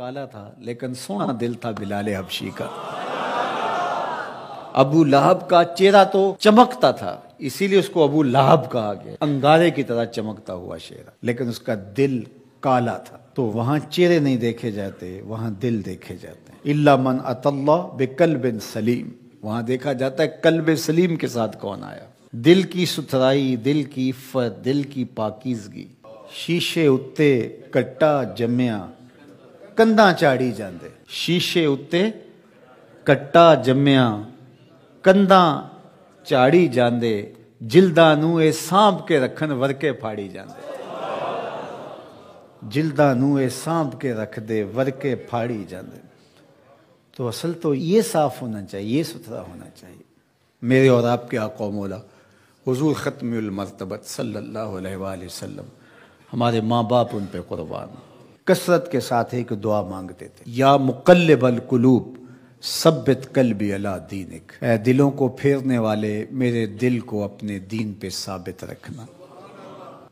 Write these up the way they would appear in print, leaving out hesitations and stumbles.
کالا تھا لیکن سونا دل تھا بلال حبشی کا۔ ابو لہب کا چہرہ تو چمکتا تھا، اسی لیے اس کو ابو لہب کہا گیا، انگارے کی طرح چمکتا ہوا چہرہ، لیکن اس کا دل کالا تھا۔ تو وہاں چہرے نہیں دیکھے جاتے، وہاں دل دیکھے جاتے ہیں۔ الا من اتى اللہ بقلب سلیم، وہاں دیکھا جاتا ہے قلب سلیم کے ساتھ کون آیا۔ دل کی ستھرائی، دل کی عفت، دل کی پاکیزگی۔ شیشے اتے کٹا جمیا کنداں چاڑی جاندے، شیشے اتے کٹا جمیا کنداں چاڑی جاندے، جلداں نوں اے سانپ کے رکھن ورکے پھاڑی جاندے، جلداں نوں اے سانپ کے رکھ دے ورکے پھاڑی جاندے۔ تو اصل تو یہ صاف ہونا چاہیے، یہ ستھرا ہونا چاہیے۔ میرے اور آپ کے آقا و مولا حضور ختم المرتبت صلی اللہ علیہ وآلہ وسلم، ہمارے ماں باپ ان پہ قربان، کثرت کے ساتھ ایک دعا مانگتے تھے، یا مقلب القلوب ثبت قلبی علی دینک، اے دلوں کو پھیرنے والے میرے دل کو اپنے دین پہ ثابت رکھنا۔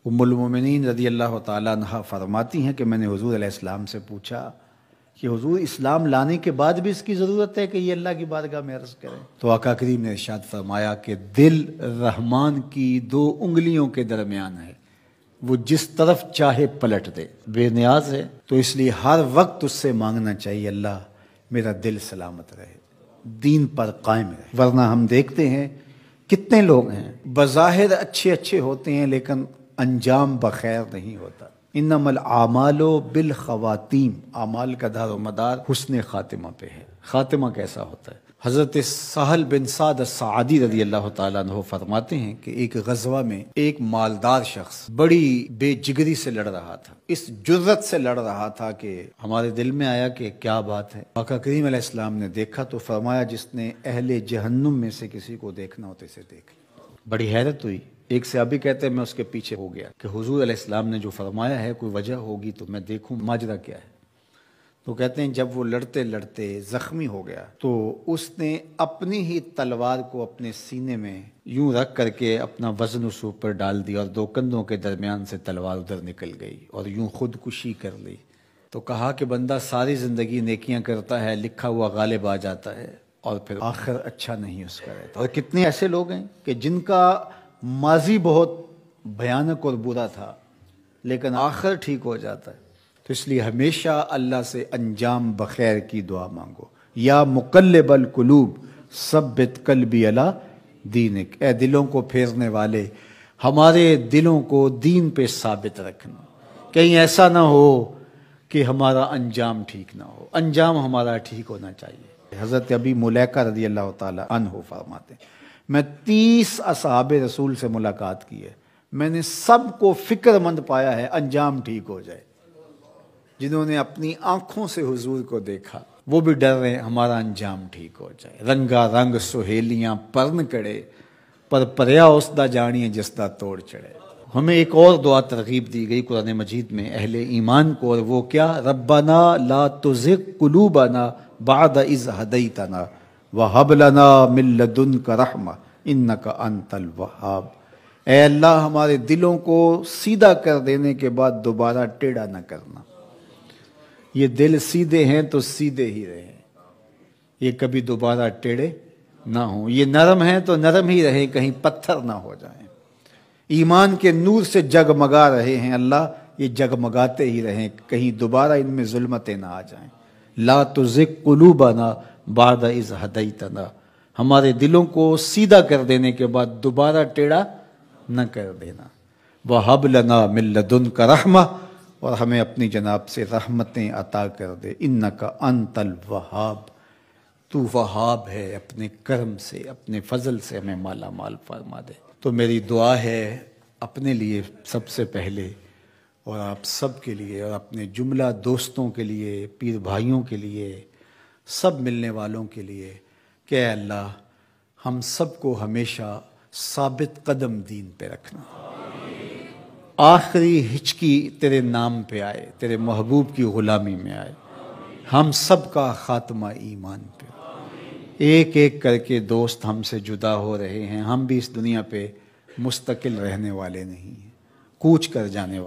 ام المومنین رضی اللہ تعالیٰ عنہ فرماتی ہیں کہ میں نے حضور علیہ السلام سے پوچھا کہ حضور اسلام لانے کے بعد بھی اس کی ضرورت ہے کہ یہ اللہ کی بارگاہ میں عرض کریں؟ تو آقا کریم نے ارشاد فرمایا کہ دل رحمان کی 2 انگلیوں کے درمیان ہے، وہ جس طرف چاہے پلٹ دے، بے نیاز ہے۔ تو اس لیے ہر وقت اس سے مانگنا چاہیے، اللہ میرا دل سلامت رہے، دین پر قائم رہے۔ ورنہ ہم دیکھتے ہیں کتنے لوگ ہیں بظاہر اچھے ہوتے ہیں لیکن انجام بخیر نہیں ہوتا۔ انما الاعمال بالخواتیم، اعمال کا دار و مدار حسن خاتمہ پہ ہے۔ خاتمہ کیسا ہوتا ہے؟ حضرت سہل بن سعد الساعدی رضی اللہ تعالیٰ عنہ فرماتے ہیں کہ ایک غزوہ میں ایک مالدار شخص بڑی بے جگری سے لڑ رہا تھا، اس جرت سے لڑ رہا تھا کہ ہمارے دل میں آیا کہ کیا بات ہے۔ آقا کریم علیہ السلام نے دیکھا تو فرمایا جس نے اہل جہنم میں سے کسی کو دیکھنا ہوتے سے دیکھ۔ بڑی حیرت ہوئی، ایک صحابی کہتے ہیں میں اس کے پیچھے ہو گیا کہ حضور علیہ السلام نے جو فرمایا ہے کوئی وجہ ہوگی تو میں دیکھوں ماجرا کیا ہے۔ تو کہتے ہیں جب وہ لڑتے لڑتے زخمی ہو گیا تو اس نے اپنی ہی تلوار کو اپنے سینے میں یوں رکھ کر کے اپنا وزن اس اوپر ڈال دیا اور 2 کندھوں کے درمیان سے تلوار ادھر نکل گئی اور یوں خودکشی کر لی۔ تو کہا کہ بندہ ساری زندگی نیکیاں کرتا ہے، لکھا ہوا غالب آ جاتا ہے اور پھر آخر اچھا نہیں اس کا رہتا۔ اور کتنے ایسے لوگ ہیں کہ جن کا ماضی بہت بھیانک اور برا تھا لیکن آخر ٹھیک ہو جاتا ہے۔ تو اس لیے ہمیشہ اللہ سے انجام بخیر کی دعا مانگو۔ یا مقلب القلوب ثبت قلبی علی دینک، اے دلوں کو پھیرنے والے ہمارے دلوں کو دین پہ ثابت رکھنا، کہیں ایسا نہ ہو کہ ہمارا انجام ٹھیک نہ ہو، انجام ہمارا ٹھیک ہونا چاہیے۔ حضرت ابی ملیکہ رضی اللہ تعالی عنہ فرماتے ہیں میں 30 اصحاب رسول سے ملاقات کی ہے، میں نے سب کو فکر مند پایا ہے انجام ٹھیک ہو جائے۔ جنہوں نے اپنی آنکھوں سے حضور کو دیکھا وہ بھی ڈر رہے ہمارا انجام ٹھیک ہو جائے۔ رنگا رنگ سہیلیاں پرن کڑے، پر پریا اس دا جانیے جس دا توڑ چڑھے۔ ہمیں ایک اور دعا ترغیب دی گئی قرآن مجید میں اہل ایمان کو، اور وہ کیا؟ ربنا لا تزغ قلوبنا بعد اذ ہدیتنا وہب لنا من لدنک رحمہ انک انت الوہاب۔ اے اللہ ہمارے دلوں کو سیدھا کر دینے کے بعد دوبارہ ٹیڑھا نہ کرنا۔ یہ دل سیدھے ہیں تو سیدھے ہی رہیں، یہ کبھی دوبارہ ٹیڑھے نہ ہوں۔ یہ نرم ہیں تو نرم ہی رہیں، کہیں پتھر نہ ہو جائیں۔ ایمان کے نور سے جگمگا رہے ہیں اللہ، یہ جگمگاتے ہی رہیں، کہیں دوبارہ ان میں ظلمتیں نہ آ جائیں۔ لا تزغ قلوبنا بعد اذ ہدیتنا، ہمارے دلوں کو سیدھا کر دینے کے بعد دوبارہ ٹیڑھا نہ کر دینا۔ وہب لنا من لدنک رحمہ، اور ہمیں اپنی جناب سے رحمتیں عطا کر دے۔ انک انت الوہاب، تو وہاب ہے، اپنے کرم سے اپنے فضل سے ہمیں مالا مال فرما دے۔ تو میری دعا ہے اپنے لیے سب سے پہلے اور آپ سب کے لیے اور اپنے جملہ دوستوں کے لیے، پیر بھائیوں کے لیے، سب ملنے والوں کے لیے کہ اے اللہ ہم سب کو ہمیشہ ثابت قدم دین پہ رکھنا، آخری ہچکی تیرے نام پہ آئے، تیرے محبوب کی غلامی میں آئے، ہم سب کا خاتمہ ایمان پہ۔ ایک ایک کر کے دوست ہم سے جدا ہو رہے ہیں، ہم بھی اس دنیا پہ مستقل رہنے والے نہیں ہیں، کوچ کر جانے والے۔